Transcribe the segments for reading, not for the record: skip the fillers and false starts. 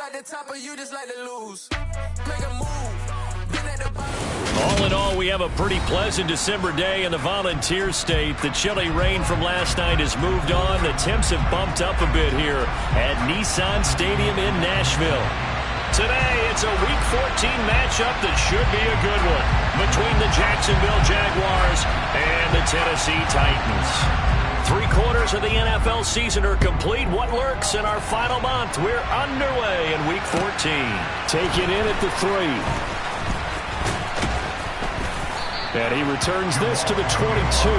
like the top or you just like to lose? Make a move. Been at the bottom. All in all, we have a pretty pleasant December day in the Volunteer State. The chilly rain from last night has moved on. The temps have bumped up a bit here at Nissan Stadium in Nashville. Today, it's a Week 14 matchup that should be a good one between the Jacksonville Jaguars and the Tennessee Titans. 3/4 of the NFL season are complete. What lurks in our final month? We're underway in Week 14. Taken in at the 3. And he returns this to the 22.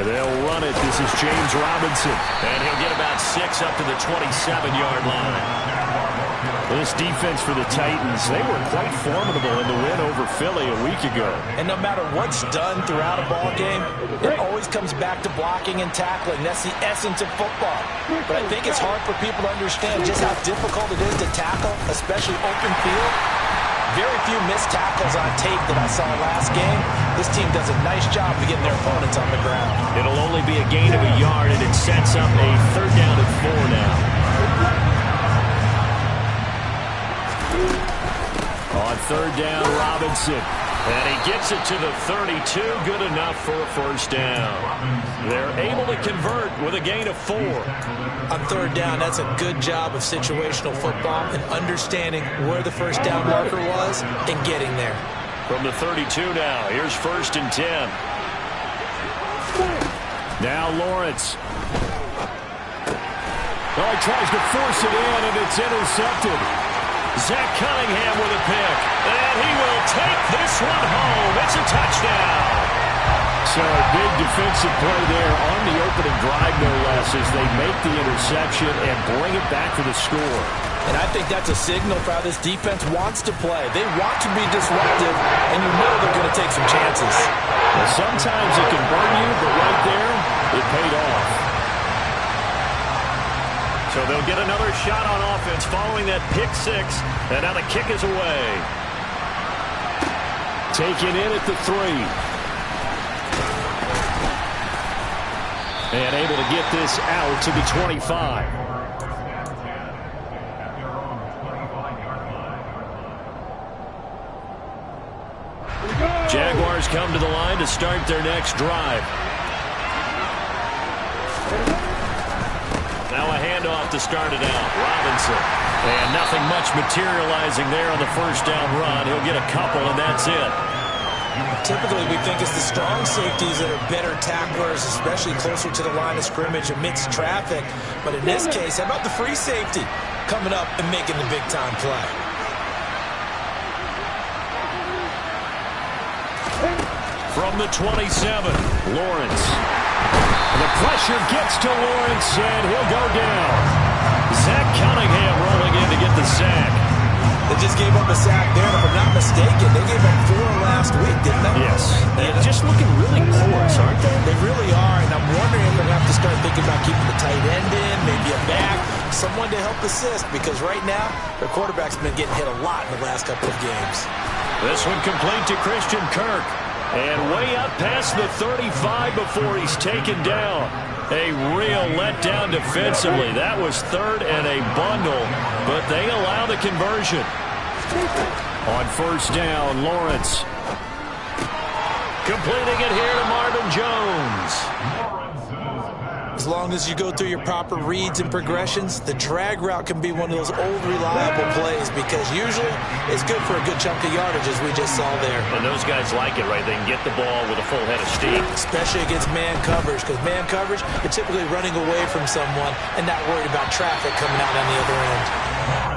They'll run it. This is James Robinson. And he'll get about 6 up to the 27-yard line. This defense for the Titans, they were quite formidable in the win over Philly a week ago. And no matter what's done throughout a ball game, it always comes back to blocking and tackling. That's the essence of football. But I think it's hard for people to understand just how difficult it is to tackle, especially open field. Very few missed tackles on tape that I saw last game. This team does a nice job of getting their opponents on the ground. It'll only be a gain of a yard, and it sets up a 3rd down and 4 now. On 3rd down, Robinson. And he gets it to the 32. Good enough for a 1st down. They're able to convert with a gain of 4. On 3rd down, that's a good job of situational football and understanding where the 1st down marker was and getting there. From the 32 now, here's 1st and 10. Now Lawrence. Oh, he tries to force it in, and it's intercepted. Zach Cunningham with a pick, and he will take this one home. It's a touchdown. So a big defensive play there on the opening drive, no less, as they make the interception and bring it back for the score. And I think that's a signal for how this defense wants to play. They want to be disruptive, and you know they're going to take some chances. Well, sometimes it can burn you, but right there, it paid off. So they'll get another shot on offense following that pick 6, and now the kick is away. Taken in at the 3. And able to get this out to the 25. Jaguars come to the line to start their next drive. Now a handoff to start it out. Robinson. And nothing much materializing there on the 1st down run. He'll get a couple, and that's it. Typically, we think it's the strong safeties that are better tacklers, especially closer to the line of scrimmage amidst traffic. But in this case, how about the free safety coming up and making the big-time play? From the 27, Lawrence. And the pressure gets to Lawrence, and he'll go down. Zach Cunningham rolling in to get the sack. They just gave up a sack there, and if I'm not mistaken, they gave up 4 last week, didn't they? Yes. They're just looking really porous, aren't they? They really are, and I'm wondering if they're going to have to start thinking about keeping the tight end in, maybe a back, someone to help assist, because right now, their quarterback's been getting hit a lot in the last couple of games. This one complete to Christian Kirk. And way up past the 35 before he's taken down. A real letdown defensively. That was 3rd and a bundle, but they allow the conversion. On 1st down, Lawrence. Completing it here to Marvin Jones. As long as you go through your proper reads and progressions, the drag route can be one of those old reliable plays because usually it's good for a good chunk of yardage, as we just saw there. And those guys like it, right? They can get the ball with a full head of steam. Especially against man coverage, because man coverage, you're typically running away from someone and not worried about traffic coming out on the other end.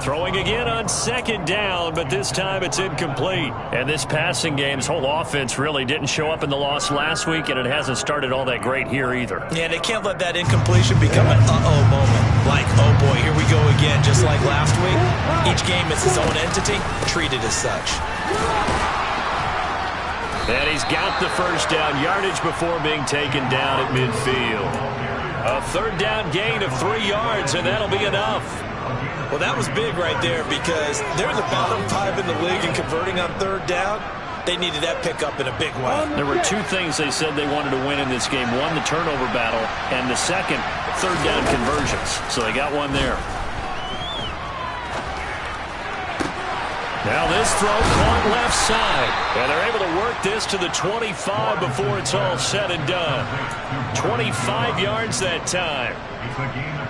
Throwing again on 2nd down, but this time it's incomplete. And this passing game's whole offense really didn't show up in the loss last week, and it hasn't started all that great here either. Yeah, they can't let that incompletion become an uh-oh moment. Like, oh boy, here we go again, just like last week. Each game is its own entity, treated as such. And he's got the first down, yardage before being taken down at midfield. A third down gain of 3 yards, and that'll be enough. Well, that was big right there because they're the bottom 5 in the league in converting on third down. They needed that pickup in a big way. There were 2 things they said they wanted to win in this game. One, the turnover battle, and the second, third down conversions. So they got one there. Now this throw caught left side. And they're able to work this to the 25 before it's all said and done. 25 yards that time.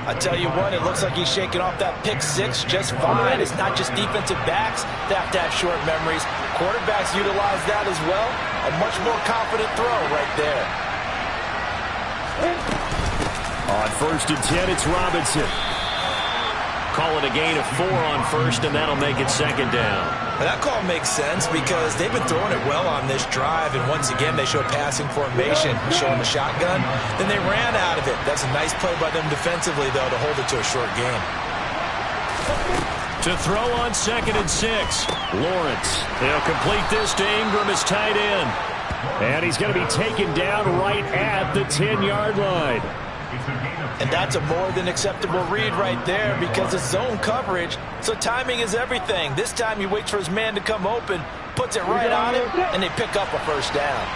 I tell you what, it looks like he's shaking off that pick 6 just fine. It's not just defensive backs that have to have short memories. Quarterbacks utilize that as well. A much more confident throw right there. On 1st and 10, it's Robinson. Call it a gain of 4 on first, and that'll make it second down. And that call makes sense because they've been throwing it well on this drive, and once again they show passing formation, showing the shotgun. Then they ran out of it. That's a nice play by them defensively, though, to hold it to a short game. To throw on 2nd and 6. Lawrence. He'll complete this to Ingram as tight end. And he's going to be taken down right at the 10-yard line. And that's a more than acceptable read right there because it's zone coverage, so timing is everything. This time he waits for his man to come open, puts it right on him, and they pick up a first down.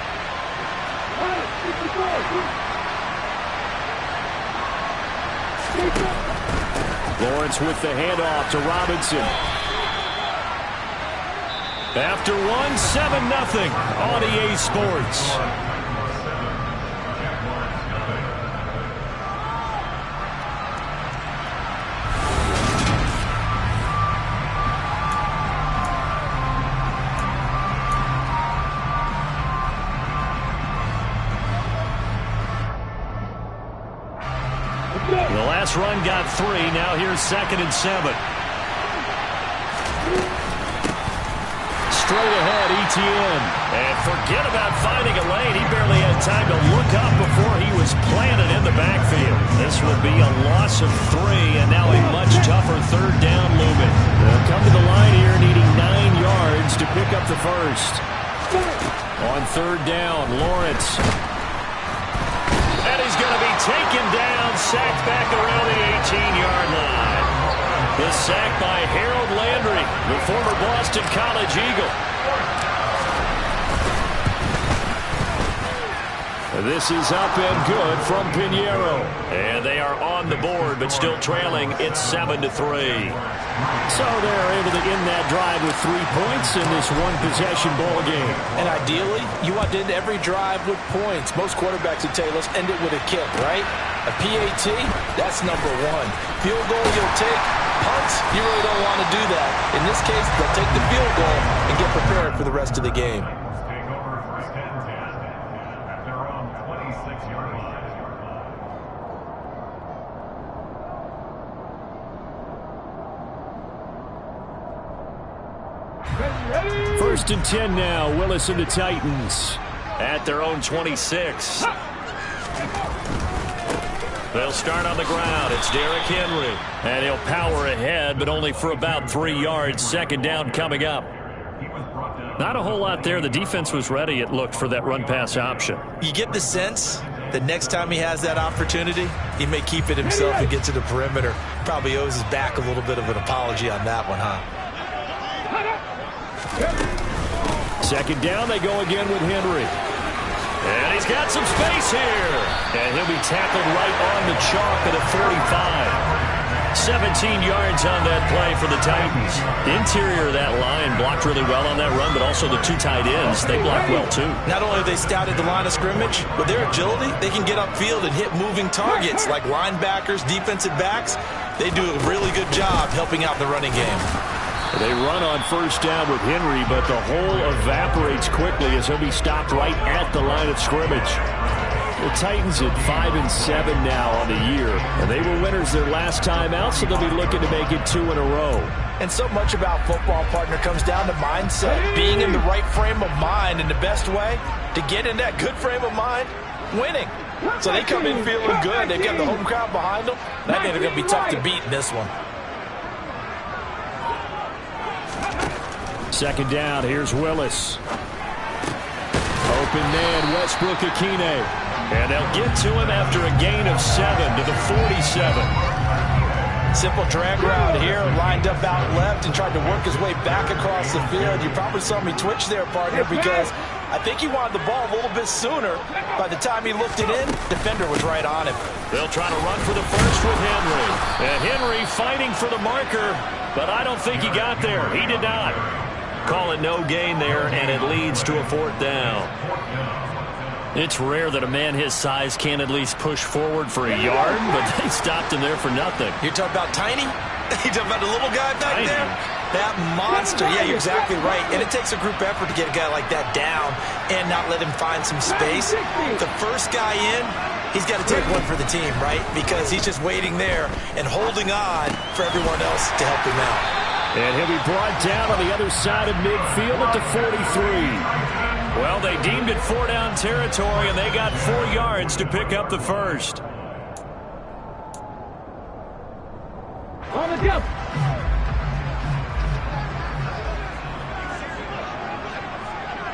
Lawrence with the handoff to Robinson. After 1, 7-0 on EA Sports. The last run got 3. Now here's 2nd and 7. Straight ahead, Etienne. And forget about finding a lane. He barely had time to look up before he was planted in the backfield. This will be a loss of 3, and now a much tougher third down looming. They'll come to the line here needing 9 yards to pick up the first. On third down, Lawrence. And he's going to be taken down, sacked back around the 18-yard line. The sack by Harold Landry, the former Boston College Eagle. This is up and good from Pinheiro. And they are on the board, but still trailing. It's 7-3. So they're able to end that drive with 3 points in this one-possession ball game. And ideally, you want to end every drive with points. Most quarterbacks would tell you, let's end it with a kick, right? A PAT, that's number 1. Field goal you'll take. Punts, you really don't want to do that. In this case, they'll take the field goal and get prepared for the rest of the game. First and 10 now. Willis and the Titans at their own 26. They'll start on the ground. It's Derrick Henry. And he'll power ahead, but only for about 3 yards. Second down coming up. Not a whole lot there. The defense was ready, it looked, for that run-pass option. You get the sense that next time he has that opportunity, he may keep it himself and get to the perimeter. Probably owes his back a little bit of an apology on that one, huh? Second down, they go again with Henry. And he's got some space here. And he'll be tackled right on the chalk at a 45. 17 yards on that play for the Titans. The interior of that line blocked really well on that run, but also the 2 tight ends, they blocked well too. Not only have they scouted the line of scrimmage, with their agility, they can get upfield and hit moving targets like linebackers, defensive backs. They do a really good job helping out the running game. They run on first down with Henry, but the hole evaporates quickly as he'll be stopped right at the line of scrimmage. The Titans at 5-7 now on the year, and they were winners their last time out, so they'll be looking to make it 2 in a row. And so much about football, partner, comes down to mindset. Being in the right frame of mind, and the best way to get in that good frame of mind, winning. So they come in feeling good. They've got the home crowd behind them. And I think they're going to be tough to beat in this one. Second down, here's Willis. open man, Westbrook-Akine. And they'll get to him after a gain of 7 to the 47. Simple drag route here, lined up out left and tried to work his way back across the field. You probably saw me twitch there, partner, because I think he wanted the ball a little bit sooner. By the time he looked it in, defender was right on him. They'll try to run for the first with Henry. And Henry fighting for the marker, but I don't think he got there. He did not. Call it no gain there, and it leads to a 4th down. It's rare that a man his size can't at least push forward for a yard, but they stopped him there for nothing. You're talking about tiny? You're talking about the little guy back Tiny. there? That monster. Yeah, you're exactly right. And it takes a group effort to get a guy like that down and not let him find some space. The first guy in, he's got to take one for the team, right? Because he's just waiting there and holding on for everyone else to help him out. And he'll be brought down on the other side of midfield at the 43. Well, they deemed it 4-down territory, and they got 4 yards to pick up the first. On the jump.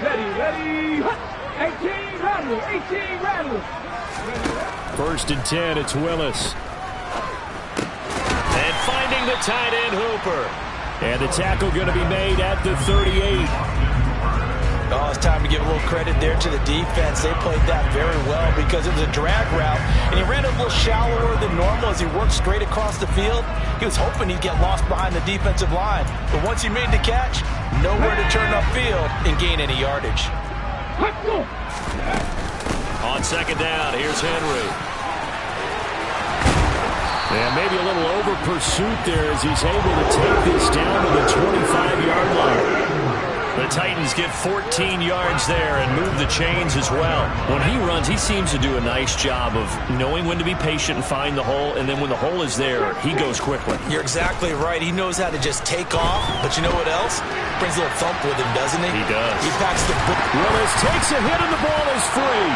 Ready. 18 rattle. 1st and 10, it's Willis. And finding the tight end Hooper. And the tackle going to be made at the 38. Oh, it's time to give a little credit there to the defense. They played that very well because it was a drag route, and he ran a little shallower than normal as he worked straight across the field. He was hoping he'd get lost behind the defensive line, but once he made the catch, nowhere to turn upfield and gain any yardage. On 2nd down, here's Henry. And maybe a little over pursuit there as he's able to take this down to the 25-yard line. The Titans get 14 yards there and move the chains as well. When he runs, he seems to do a nice job of knowing when to be patient and find the hole, and then when the hole is there, he goes quickly. You're exactly right. He knows how to just take off, but you know what else? Brings a little thump with him, doesn't he? He does. He packs the book. Willis takes a hit and the ball is free.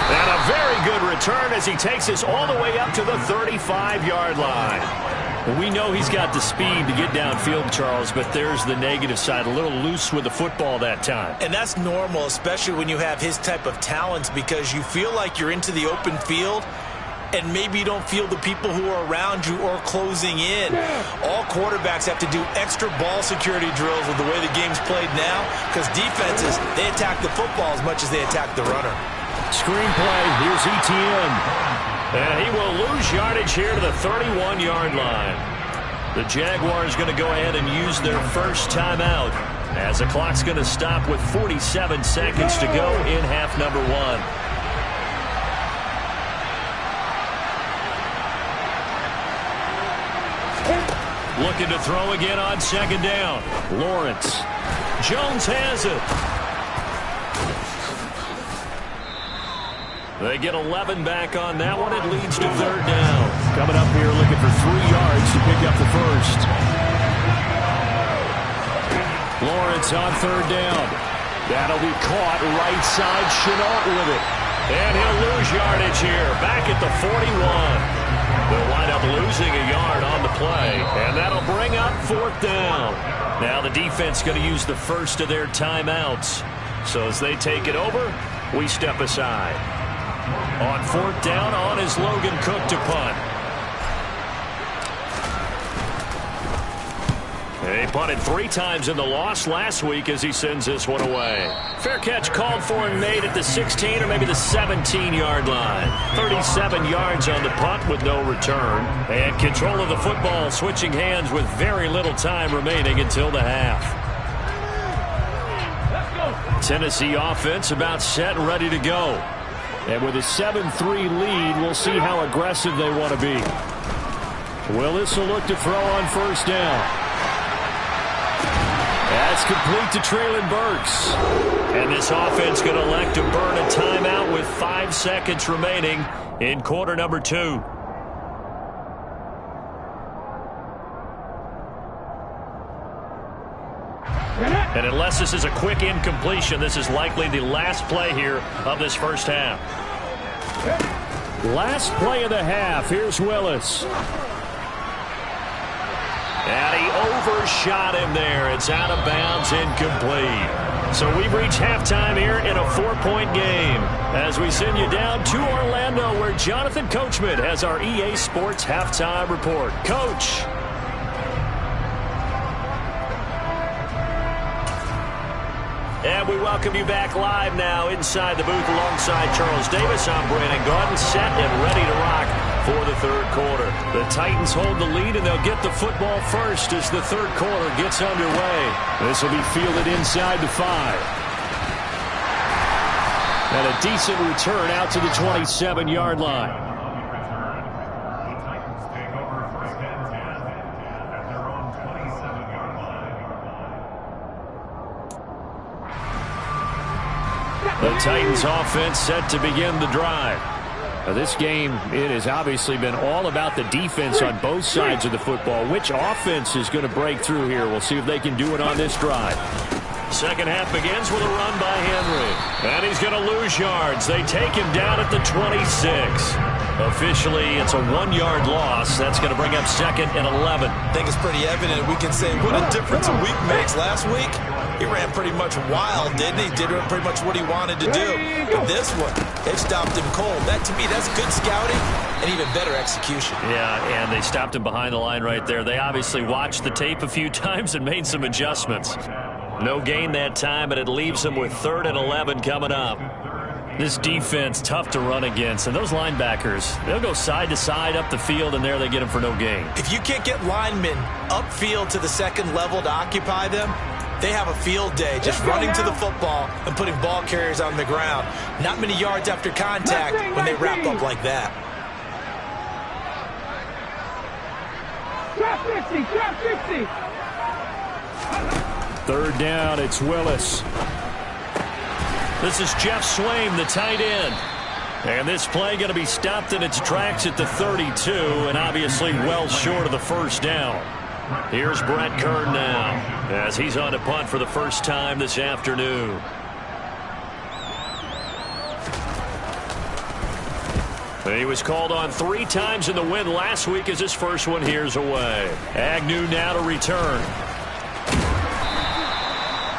And a very good return as he takes us all the way up to the 35-yard line. We know he's got the speed to get downfield, Charles, but there's the negative side. A little loose with the football that time. And that's normal, especially when you have his type of talents, because you feel like you're into the open field and maybe you don't feel the people who are around you or closing in. All quarterbacks have to do extra ball security drills with the way the game's played now, because defenses, they attack the football as much as they attack the runner. Screenplay, here's ETN. And he will lose yardage here to the 31-yard line. The Jaguars going to go ahead and use their first timeout as the clock's going to stop with 47 seconds to go in half number 1. Looking to throw again on 2nd down. Lawrence. Jones has it. They get 11 back on that one. It leads to 3rd down. Coming up here looking for 3 yards to pick up the first. Lawrence on 3rd down. That'll be caught right side. Chenault with it. And he'll lose yardage here. Back at the 41. They'll wind up losing a yard on the play. And that'll bring up 4th down. Now the defense going to use the first of their timeouts. So as they take it over, we step aside. On 4th down, on is Logan Cook to punt. He punted 3 times in the loss last week as he sends this one away. Fair catch called for and made at the 16 or maybe the 17-yard line. 37 yards on the punt with no return. And control of the football switching hands with very little time remaining until the half. Tennessee offense about set and ready to go. And with a 7-3 lead, we'll see how aggressive they want to be. Willis will look to throw on 1st down. That's complete to Traylon Burks. And this offense going to elect to burn a timeout with 5 seconds remaining in quarter number 2. And unless this is a quick incompletion, this is likely the last play here of this first half. Last play of the half. Here's Willis. And he overshot him there. It's out of bounds, incomplete. So we've reached halftime here in a 4-point game as we send you down to Orlando where Jonathan Coachman has our EA Sports halftime report. Coach. And we welcome you back live now inside the booth alongside Charles Davis. I'm Brandon Gaudin, set and ready to rock for the third quarter. The Titans hold the lead, and they'll get the football first as the third quarter gets underway. This will be fielded inside the 5. And a decent return out to the 27-yard line. The Titans offense set to begin the drive. Now this game, it has obviously been all about the defense on both sides of the football. Which offense is going to break through here? We'll see if they can do it on this drive. Second half begins with a run by Henry. And he's going to lose yards. They take him down at the 26. Officially, it's a 1-yard loss. That's going to bring up 2nd and 11. I think it's pretty evident. We can say what a difference a week makes. Last week, he ran pretty much wild, didn't he? Did pretty much what he wanted to do. But this one, they stopped him cold. That, to me, that's good scouting and even better execution. Yeah, and they stopped him behind the line right there. They obviously watched the tape a few times and made some adjustments. No gain that time, and it leaves him with 3rd and 11 coming up. This defense, tough to run against. And those linebackers, they'll go side to side up the field, and there they get them for no gain. If you can't get linemen upfield to the second level to occupy them, they have a field day just running to the football and putting ball carriers on the ground. Not many yards after contact when they wrap up like that. Trap 50, trap 50. Third down, it's Willis. This is Jeff Swaim, the tight end. And this play going to be stopped in its tracks at the 32, and obviously well short of the first down. Here's Brett Kern now as he's on to punt for the first time this afternoon. He was called on 3 times in the win last week as his first one here's away. Agnew now to return.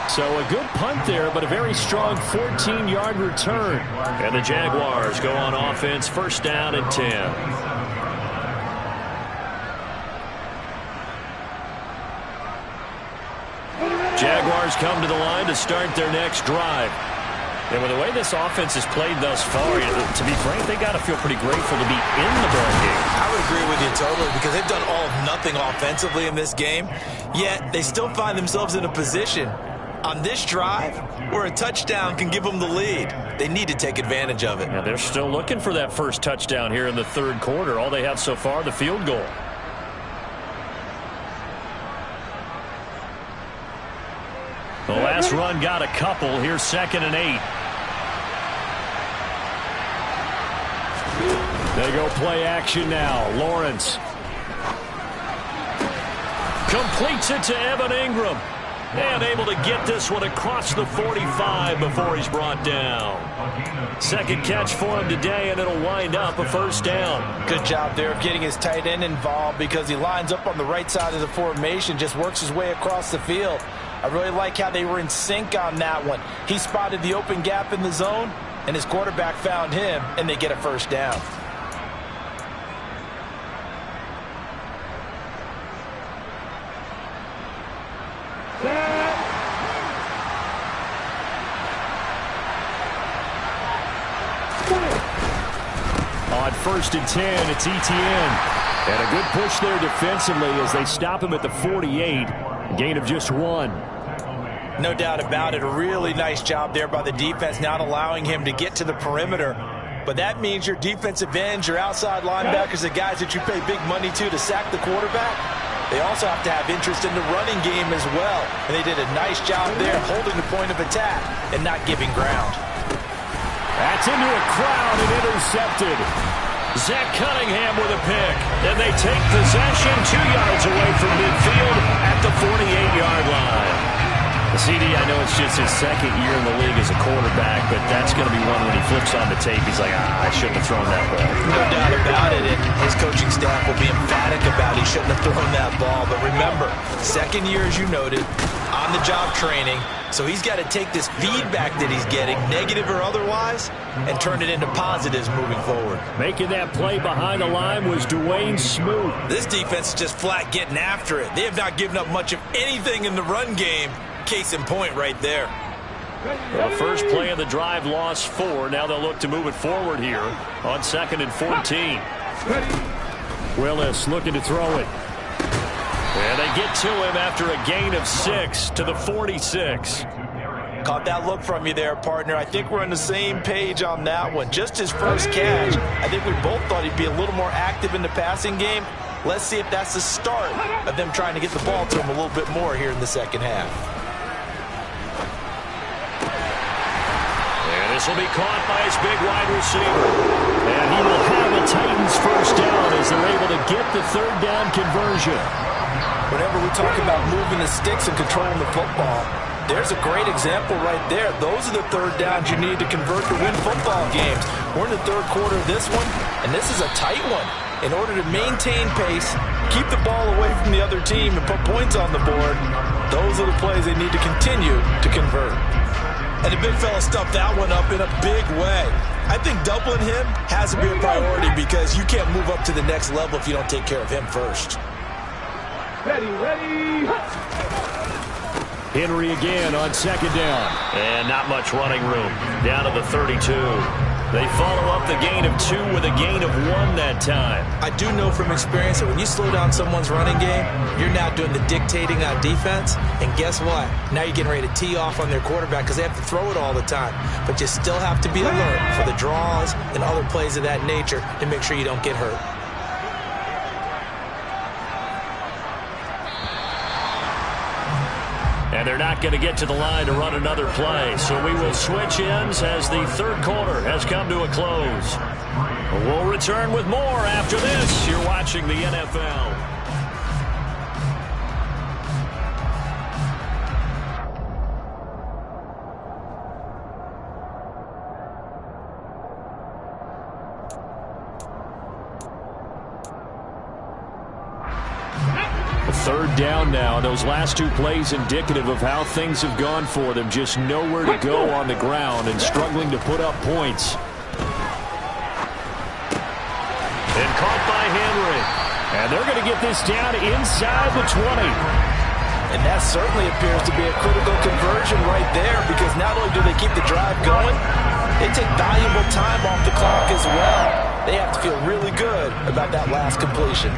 So a good punt there, but a very strong 14-yard return. And the Jaguars go on offense, first down and 10. Jaguars come to the line to start their next drive. And with the way this offense has played thus far, to be frank, they got to feel pretty grateful to be in the ball game. I would agree with you totally because they've done all of nothing offensively in this game, yet they still find themselves in a position on this drive where a touchdown can give them the lead. They need to take advantage of it. Yeah, they're still looking for that first touchdown here in the third quarter. All they have so far, the field goal. The last run got a couple. Here's 2nd and 8. They go play action now. Lawrence completes it to Evan Ingram. And able to get this one across the 45 before he's brought down. Second catch for him today, and it'll wind up a first down. Good job there of getting his tight end involved because he lines up on the right side of the formation, just works his way across the field. I really like how they were in sync on that one. He spotted the open gap in the zone, and his quarterback found him, and they get a first down. On 1st and 10, it's Etienne. And a good push there defensively as they stop him at the 48. Gain of just 1. No doubt about it. A really nice job there by the defense, not allowing him to get to the perimeter. But that means your defensive ends, your outside linebackers, the guys that you pay big money to sack the quarterback, they also have to have interest in the running game as well. And they did a nice job there holding the point of attack and not giving ground. That's into a crowd and intercepted. Zach Cunningham with a pick. And they take possession 2 yards away from midfield at the 48-yard line. CD, I know it's just is his second year in the league as a quarterback, but that's going to be one when he flips on the tape. He's like, I shouldn't have thrown that ball. No doubt about it, and his coaching staff will be emphatic about he shouldn't have thrown that ball. But remember, second year, as you noted, on-the-job training, so he's got to take this feedback that he's getting, negative or otherwise, and turn it into positives moving forward. Making that play behind the line was Dwayne Smoot. This defense is just flat getting after it. They have not given up much of anything in the run game. Case in point right there. The first play of the drive lost 4. Now they'll look to move it forward here on 2nd and 14. Willis looking to throw it. And they get to him after a gain of 6 to the 46. Caught that look from you there, partner. I think we're on the same page on that one. Just his first catch. I think we both thought he'd be a little more active in the passing game. Let's see if that's the start of them trying to get the ball to him a little bit more here in the second half. And this will be caught by his big wide receiver. And he will have a Titans first down as they're able to get the third down conversion. Whenever we talk about moving the sticks and controlling the football, there's a great example right there. Those are the third downs you need to convert to win football games. We're in the third quarter of this one, and this is a tight one. In order to maintain pace, keep the ball away from the other team, and put points on the board, those are the plays they need to continue to convert. And the big fella stuffed that one up in a big way. I think doubling him has to be a priority because you can't move up to the next level if you don't take care of him first. Ready. Henry again on 2nd down. And not much running room. Down to the 32. They follow up the gain of 2 with a gain of 1 that time. I do know from experience that when you slow down someone's running game, you're now doing the dictating on defense. And guess what? Now you're getting ready to tee off on their quarterback because they have to throw it all the time. But you still have to be alert for the draws and other plays of that nature to make sure you don't get hurt. And they're not going to get to the line to run another play. So we will switch ends as the third quarter has come to a close. We'll return with more after this. You're watching the NFL. Third down now. Those last 2 plays indicative of how things have gone for them. Just nowhere to go on the ground and struggling to put up points. And caught by Henry. And they're going to get this down inside the 20. And that certainly appears to be a critical conversion right there because not only do they keep the drive going, they take valuable time off the clock as well. They have to feel really good about that last completion.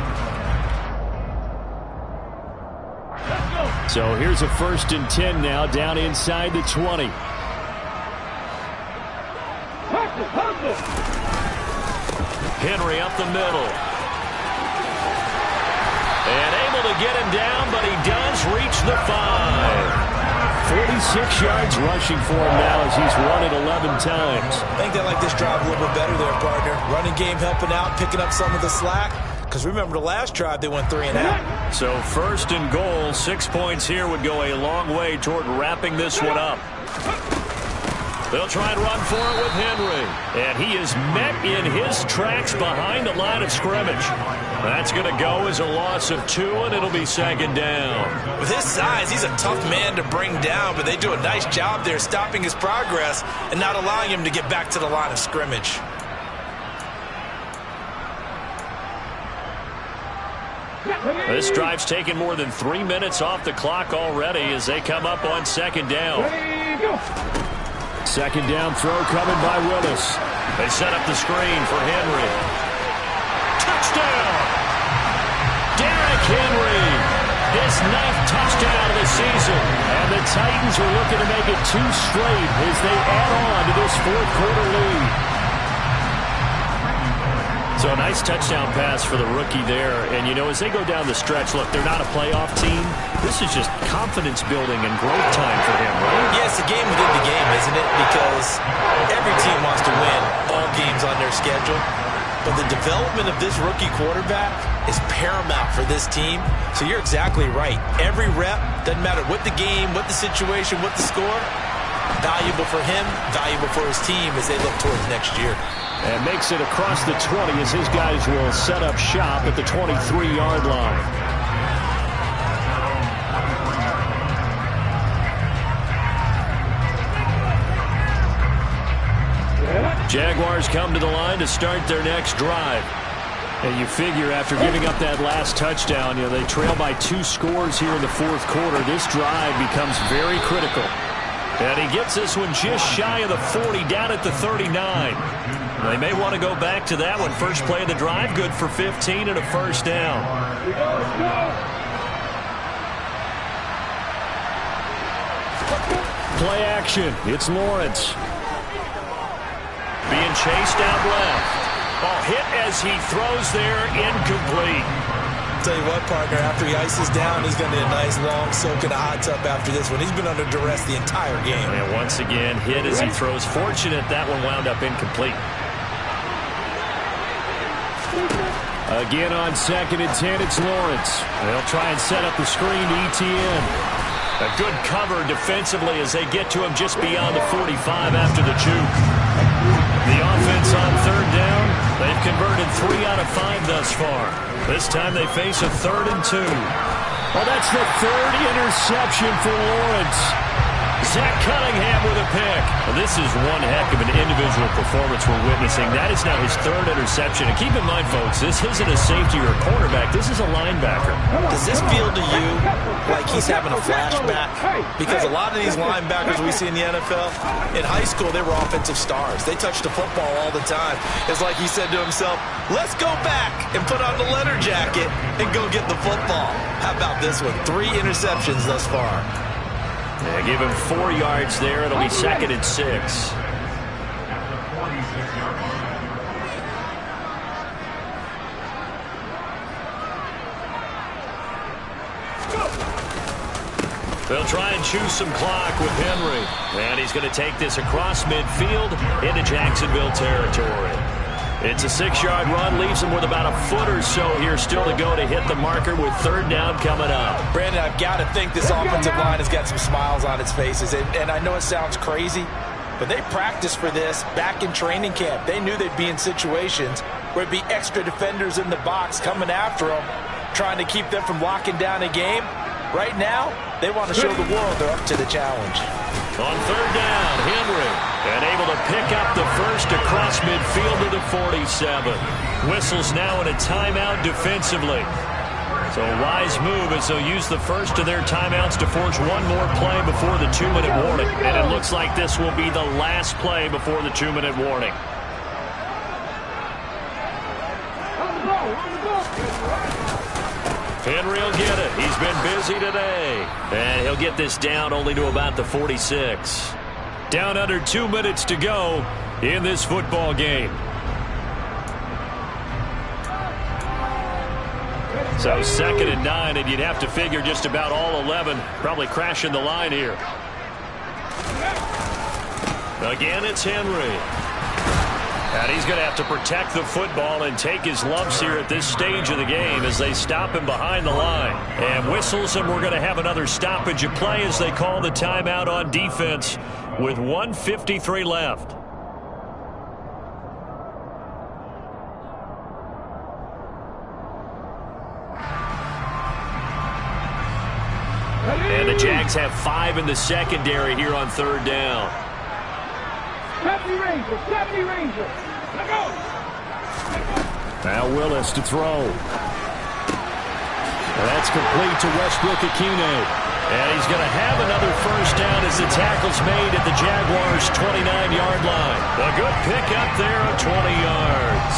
So here's a 1st and 10 now, down inside the 20. Henry up the middle. And able to get him down, but he does reach the 5. 46 yards rushing for him now as he's run it 11 times. I think they like this drive a little bit better there, partner. Running game helping out, picking up some of the slack. Because remember, the last drive, they went 3 and out. So 1st and goal, 6 points here would go a long way toward wrapping this one up. They'll try and run for it with Henry. And he is met in his tracks behind the line of scrimmage. That's going to go as a loss of 2, and it'll be 2nd down. With his size, he's a tough man to bring down, but they do a nice job there stopping his progress and not allowing him to get back to the line of scrimmage. This drive's taken more than 3 minutes off the clock already as they come up on 2nd down. 2nd down throw coming by Willis. They set up the screen for Henry. Touchdown! Derrick Henry, his 9th touchdown of the season. And the Titans are looking to make it 2 straight as they add on to this 4th quarter lead. So a nice touchdown pass for the rookie there. And, you know, as they go down the stretch, look, they're not a playoff team. This is just confidence building and growth time for him, right? Yeah, it's a game within the game, isn't it? Because every team wants to win all games on their schedule. But the development of this rookie quarterback is paramount for this team. So you're exactly right. Every rep, doesn't matter what the game, what the situation, what the score, valuable for him, valuable for his team as they look towards next year. And makes it across the 20 as his guys will set up shop at the 23-yard line. Jaguars come to the line to start their next drive. And you figure after giving up that last touchdown, they trail by 2 scores here in the fourth quarter. This drive becomes very critical. And he gets this one just shy of the 40, down at the 39. They may want to go back to that one. First play of the drive, good for 15 and a first down. Play action. It's Lawrence. Being chased out left. Ball hit as he throws there, incomplete. Tell you what, partner, after he ices down, he's going to need a nice long soak in a hot tub after this one. He's been under duress the entire game. And once again, hit as he throws. Fortunate that one wound up incomplete. Again on 2nd and 10, it's Lawrence. They'll try and set up the screen to ETN. A good cover defensively as they get to him just beyond the 45 after the juke. The offense on 3rd down. They've converted 3 out of 5 thus far. This time they face a 3rd and 2. Well, that's the 3rd interception for Lawrence. Zach Cunningham with a pick. Well, this is one heck of an individual performance we're witnessing. That is now his 3rd interception. And keep in mind, folks, this isn't a safety or a cornerback. This is a linebacker. Does this feel to you like he's having a flashback? Because a lot of these linebackers we see in the NFL, in high school, they were offensive stars. They touched the football all the time. It's like he said to himself, let's go back and put on the leather jacket and go get the football. How about this one? 3 interceptions thus far. Yeah, give him 4 yards there. It'll be 2nd and 6. They'll try and choose some clock with Henry. And he's going to take this across midfield into Jacksonville territory. It's a 6-yard run, leaves him with about a foot or so here still to go to hit the marker with 3rd down coming up. Brandon, I've got to think this offensive line has got some smiles on its faces. And I know it sounds crazy, but they practiced for this back in training camp. They knew they'd be in situations where it'd be extra defenders in the box coming after them, trying to keep them from locking down a game. Right now, they want to show the world they're up to the challenge. On 3rd down, Henry. And able to pick up the first across midfield to the 47. Whistles now in a timeout defensively. So a wise move as they'll use the first of their timeouts to force one more play before the 2-minute warning. And it looks like this will be the last play before the 2-minute warning. Henry will get it. He's been busy today. And he'll get this down only to about the 46. Down under 2 minutes to go in this football game. So 2nd and 9, and you'd have to figure just about all 11 probably crashing the line here. Again, it's Henry. And he's going to have to protect the football and take his lumps here at this stage of the game as they stop him behind the line. And whistles, and we're going to have another stoppage of play as they call the timeout on defense with 1:53 left. And the Jags have 5 in the secondary here on 3rd down. 70 Rangers, 70 Rangers. Let go. Now Willis to throw. That's complete to Westbrook-Ikhine. And he's going to have another first down as the tackle's made at the Jaguars' 29-yard line. A good pickup there of 20 yards.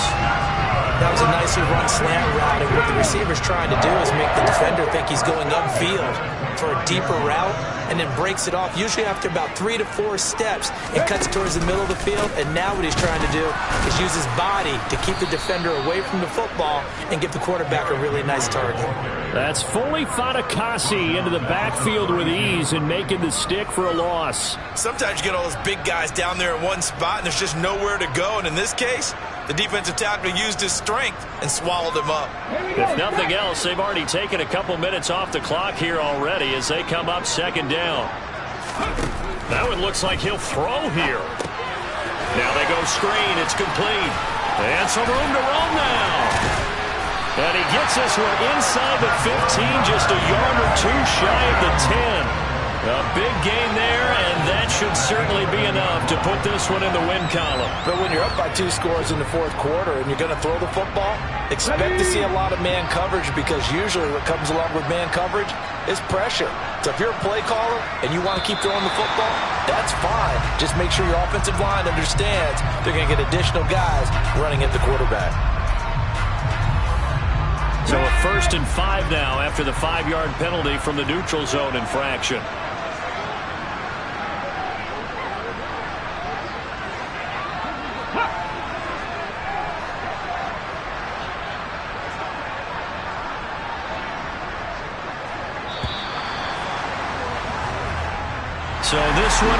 That was a nicely run slant route, and what the receiver's trying to do is make the defender think he's going upfield for a deeper route, and then breaks it off, usually after about 3 to 4 steps, and cuts towards the middle of the field. And now what he's trying to do is use his body to keep the defender away from the football and give the quarterback a really nice target. That's Foley Fatukasi into the backfield with ease and making the stick for a loss. Sometimes you get all those big guys down there in one spot, and there's just nowhere to go. And in this case, The defensive tackle used his strength and swallowed him up. If nothing else, they've already taken a couple minutes off the clock here already as they come up second down. That one looks like he'll throw here. Now they go screen. It's complete. And some room to run now. And he gets this one inside the 15, just a yard or two shy of the 10. A big gain there, and that should certainly be enough to put this one in the win column. But when you're up by 2 scores in the fourth quarter and you're going to throw the football, expect to see a lot of man coverage, because usually what comes along with man coverage is pressure. So if you're a play caller and you want to keep throwing the football, that's fine. Just make sure your offensive line understands they're going to get additional guys running at the quarterback. So a 1st and 5 now after the 5-yard penalty from the neutral zone infraction. So this one